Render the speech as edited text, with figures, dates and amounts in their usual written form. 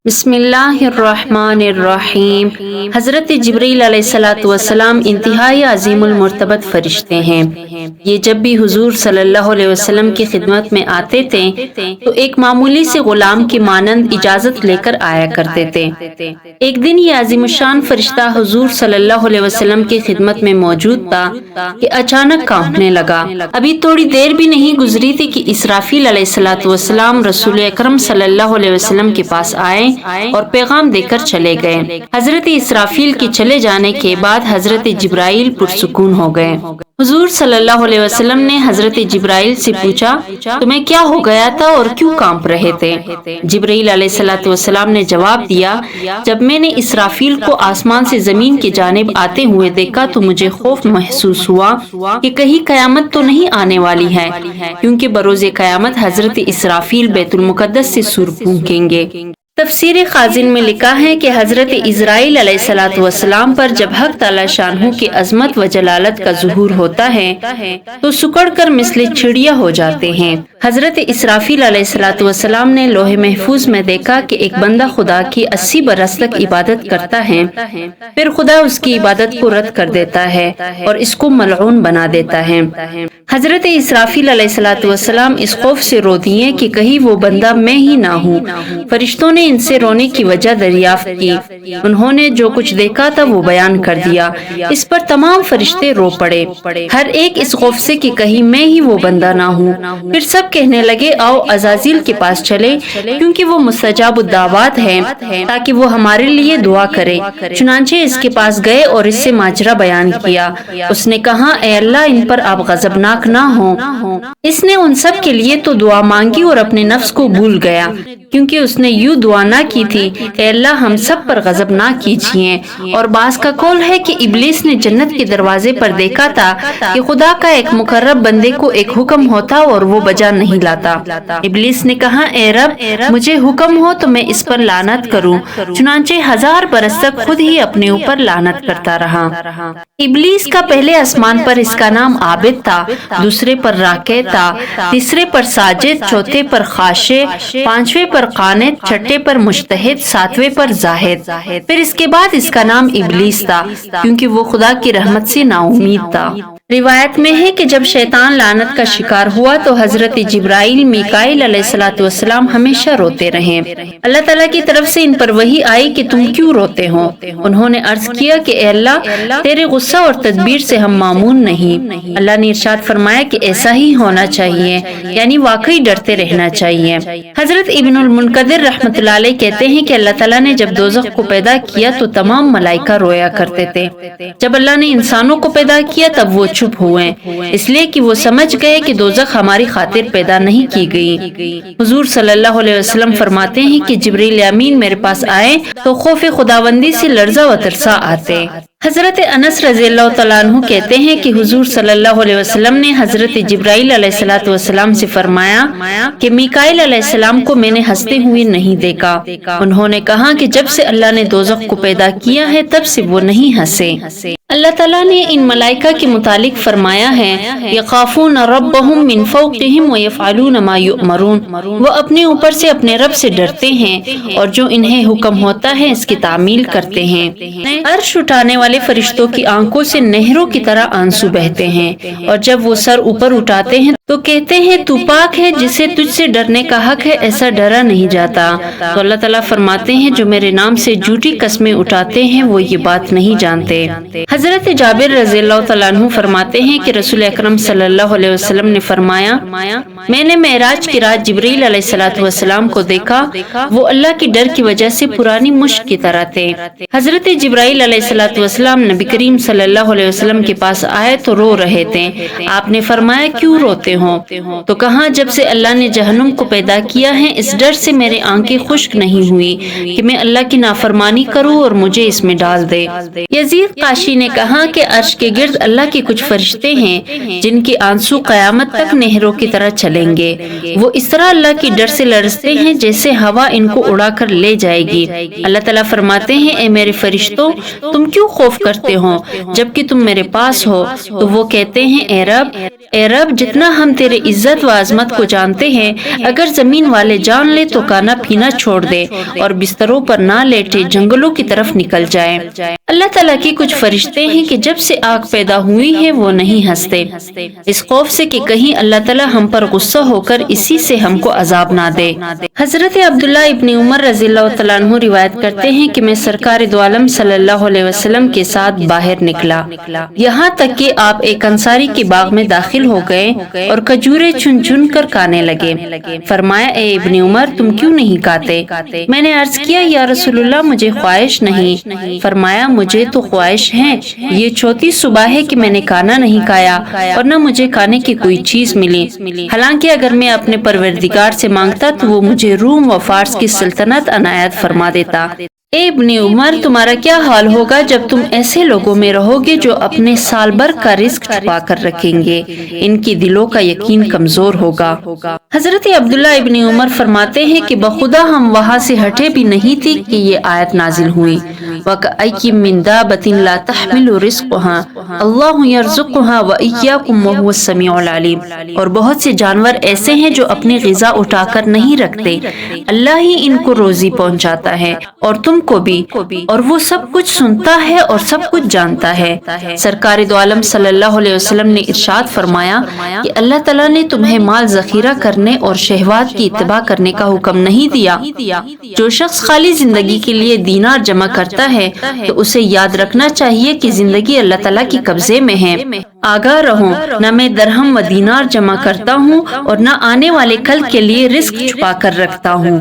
بسم اللہ الرحمن الرحیم۔ حضرت جبرائیل علیہ الصلوۃ والسلام انتہائی عظیم المرتبت فرشتے ہیں۔ یہ جب بھی حضور صلی اللہ علیہ وسلم کی خدمت میں آتے تھے تو ایک معمولی سے غلام کی مانند اجازت لے کر آیا کرتے تھے۔ ایک دن یہ عظیم الشان فرشتہ حضور صلی اللہ علیہ وسلم کی خدمت میں موجود تھا کہ اچانک کانپنے لگا۔ ابھی تھوڑی دیر بھی نہیں گزری تھی کہ اسرافیل علیہ الصلوۃ والسلام رسول اکرم صلی اللہ علیہ وسلم کے پاس آئے اور پیغام دے کر چلے گئے۔ حضرت اسرافیل کے چلے جانے کے بعد حضرت جبرائیل پرسکون ہو گئے۔ حضور صلی اللہ علیہ وسلم نے حضرت جبرائیل سے پوچھا، تمہیں کیا ہو گیا تھا اور کیوں کانپ رہے تھے؟ جبرائیل علیہ الصلوۃ والسلام نے جواب دیا، جب میں نے اسرافیل کو آسمان سے زمین کی جانب آتے ہوئے دیکھا تو مجھے خوف محسوس ہوا کہ کہیں قیامت تو نہیں آنے والی ہے، کیونکہ بروز قیامت حضرت اسرافیل بیت المقدس سے سور پھونکیں گے۔ تفسیر خازن میں لکھا ہے کہ حضرت اسرائیل علیہ الصلوۃ والسلام پر جب حق تعالی شانہ کی عظمت و جلالت کا ظہور ہوتا ہے تو سکڑ کر مثل چڑیا ہو جاتے ہیں۔ حضرت اسرافیل علیہ الصلوۃ والسلام نے لوح محفوظ میں دیکھا کہ ایک بندہ خدا کی 80 برس تک عبادت کرتا ہے، پھر خدا اس کی عبادت کو رد کر دیتا ہے اور اس کو ملعون بنا دیتا ہے۔ حضرت اسرافیل علیہ الصلوۃ والسلام اس خوف سے رو دیے کہ کہیں وہ بندہ میں ہی نہ ہوں۔ فرشتوں نے ان سے رونے کی وجہ دریافت کی۔ انہوں نے جو کچھ دیکھا تھا وہ بیان کر دیا۔ اس پر تمام فرشتے رو پڑے، ہر ایک اس خوف سے کہ کہیں میں ہی وہ بندہ نہ ہوں۔ پھر سب کہنے لگے، آؤ عزازیل کے پاس چلے، کیونکہ وہ مستجاب الدعوات ہے، تاکہ وہ ہمارے لیے دعا کرے۔ چنانچہ اس کے پاس گئے اور اس سے ماجرا بیان کیا۔ اس نے کہا، اے اللہ، ان پر آپ غضبناک نہ ہوں۔ اس نے ان سب کے لیے تو دعا مانگی اور اپنے نفس کو بھول گیا، کیونکہ اس نے یوں دعا نہ کی تھی، اے اللہ ہم سب پر غضب نہ کیجیے۔ اور بعض کا قول ہے کہ ابلیس نے جنت کے دروازے پر دیکھا تھا کہ خدا کا ایک مقرب بندے کو ایک حکم ہوتا اور وہ بجا نہیں لاتا۔ ابلیس نے کہا، اے رب، مجھے حکم ہو تو میں اس پر لعنت کروں۔ چنانچہ 1000 برس تک خود ہی اپنے اوپر لعنت کرتا رہا۔ ابلیس کا پہلے آسمان پر اس کا نام عابد تھا، دوسرے پر راکع تھا، تیسرے پر ساجد، چوتھے پر خاشع، پانچویں پر قانت، چھٹے پر مجتہد، ساتویں پر زاہد۔ پھر اس کے بعد اس کا نام ابلیس تھا، کیونکہ وہ خدا کی رحمت سے نا امید تھا۔ روایت میں ہے کہ جب شیطان لعنت کا شکار ہوا تو حضرت جبرائیل، میکائیل علیہ الصلوۃ والسلام ہمیشہ روتے رہے۔ اللہ تعالیٰ کی طرف سے ان پر وحی آئی کہ تم کیوں روتے ہو؟ انہوں نے عرض کیا کہ اے اللہ، تیرے غصہ اور تدبیر سے ہم مامون نہیں۔ اللہ نے ارشاد فرمایا کہ ایسا ہی ہونا چاہیے، یعنی واقعی ڈرتے رہنا چاہیے۔ حضرت ابن المنکدر رحمۃ اللہ علیہ کہتے ہیں کہ اللہ تعالیٰ نے جب دوزخ کو پیدا کیا تو تمام ملائکہ رویا کرتے تھے۔ جب اللہ نے انسانوں کو پیدا کیا تب وہ چپ ہوئے، اس لیے کہ وہ سمجھ گئے کہ دوزخ ہماری خاطر پیدا نہیں کی گئی۔ حضور صلی اللہ علیہ وسلم فرماتے ہیں کہ جبریل امین میرے پاس آئے تو خوف خداوندی سے لرزہ و ترسا آتے۔ حضرت انس رضی اللہ تعالیٰ عنہ کہتے ہیں کہ حضور صلی اللہ علیہ وسلم نے حضرت جبرائیل علیہ الصلوۃ والسلام سے فرمایا کہ میکائیل علیہ السلام کو میں نے ہنستے ہوئے نہیں دیکھا۔ انہوں نے کہا کہ جب سے اللہ نے دوزخ کو پیدا کیا ہے تب سے وہ نہیں ہنسے۔ اللہ تعالیٰ نے ان ملائکہ کے متعلق فرمایا ہے، یخافون ربہم من فوقہم ویفعلون ما یؤمرون، وہ اپنے اوپر سے اپنے رب سے ڈرتے ہیں اور جو انہیں حکم ہوتا ہے اس کی تعمیل کرتے ہیں۔ عرش اٹھانے والے فرشتوں کی آنکھوں سے نہروں کی طرح آنسو بہتے ہیں، اور جب وہ سر اوپر اٹھاتے ہیں تو کہتے ہیں تو پاک ہے، جسے تجھ سے ڈرنے کا حق ہے ایسا ڈرا نہیں جاتا۔ تو اللہ تعالیٰ فرماتے ہیں جو میرے نام سے جھوٹی قسمیں اٹھاتے ہیں وہ یہ بات نہیں جانتے۔ حضرت جابر رضی اللہ تعالیٰ عنہ فرماتے ہیں کہ رسول اکرم صلی اللہ علیہ وسلم نے فرمایا، میں نے معراج کی رات جبرائیل علیہ الصلوۃ والسلام کو دیکھا، وہ اللہ کی ڈر کی وجہ سے پرانی مشک کی طرح تھے۔ حضرت جبرائیل علیہ الصلوۃ والسلام نبی کریم صلی اللہ علیہ وسلم کے پاس آئے تو رو رہے تھے۔ آپ نے فرمایا کیوں روتے ہو؟ تو کہا جب سے اللہ نے جہنم کو پیدا کیا ہے اس ڈر سے میرے آنکھیں خشک نہیں ہوئی کہ میں اللہ کی نافرمانی کروں اور مجھے اس میں ڈال دے۔ یزید قاشی نے کہا کہ عرش کے گرد اللہ کے کچھ فرشتے ہیں جن کے آنسو قیامت تک نہروں کی طرح چلیں گے، وہ اس طرح اللہ کی ڈر سے لرزتے ہیں جیسے ہوا ان کو اڑا کر لے جائے گی۔ اللہ تعالیٰ فرماتے ہیں اے میرے فرشتوں، تم کیوں خوف کرتے ہو جبکہ تم میرے پاس ہو؟ تو وہ کہتے ہیں اے رب، جتنا ہم تیرے عزت و عظمت کو جانتے ہیں، اگر زمین والے جان لے تو کھانا پینا چھوڑ دے اور بستروں پر نہ لیٹے جنگلوں کی طرف نکل جائیں۔ اللہ تعالیٰ کے کچھ فرشتے ہیں کہ جب سے آگ پیدا ہوئی ہے وہ نہیں ہنستے، اس خوف سے کہ کہیں اللہ تعالیٰ ہم پر غصہ ہو کر اسی سے ہم کو عذاب نہ دے۔ حضرت عبداللہ ابن عمر رضی اللہ تعالیٰ عنہ روایت کرتے ہیں کہ میں سرکار دو عالم صلی اللہ علیہ وسلم کے ساتھ باہر نکلا، یہاں تک کہ آپ ایک انصاری کے باغ میں داخل ہو گئے اور کھجوریں چن چن کر کھانے لگے۔ فرمایا اے ابن عمر تم کیوں نہیں کھاتے؟ میں نے عرض کیا یا رسول اللہ مجھے خواہش نہیں۔ فرمایا مجھے تو خواہش ہے، یہ چوتھی صبح ہے کہ میں نے کھانا نہیں کھایا اور نہ مجھے کھانے کی کوئی چیز ملی، حالانکہ اگر میں اپنے پروردگار سے مانگتا تو وہ مجھے روم و فارس کی سلطنت عنایت فرما دیتا۔ اے ابن عمر تمہارا کیا حال ہوگا جب تم ایسے لوگوں میں رہو گے جو اپنے سال بھر کا رزق چھپا کر رکھیں گے، ان کی دلوں کا یقین کمزور ہوگا۔ حضرت عبداللہ ابن عمر فرماتے ہیں کہ بخدا ہم وہاں سے ہٹے بھی نہیں تھی کہ یہ آیت نازل ہوئی، وَكَأَيٍّ مِّن دَابَّةٍ لَا تَحْمِلُ رِزْقَهَا اللَّهُ يَرْزُقُهَا وَإِيَّاكُمْ وَهُوَ السَّمِيعُ الْعَلِيمُ۔ اور بہت سے جانور ایسے ہیں جو اپنی غذا اٹھا کر نہیں رکھتے، اللہ ہی ان کو روزی پہنچاتا ہے اور تم کو بھی، اور وہ سب کچھ سنتا ہے اور سب کچھ جانتا ہے۔ سرکار دو عالم صلی اللہ علیہ وسلم نے ارشاد فرمایا کہ اللہ تعالیٰ نے تمہیں مال ذخیرہ کرنے اور شہوات کی اتباع کرنے کا حکم نہیں دیا۔ جو شخص خالی زندگی کے لیے دینار جمع کرتا ہے تو اسے یاد رکھنا چاہیے کہ زندگی اللہ تعالیٰ کے قبضے میں ہے۔ آگاہ رہو، نہ میں درہم و دینار جمع کرتا ہوں اور نہ آنے والے کل کے لیے رزق چھپا کر رکھتا ہوں۔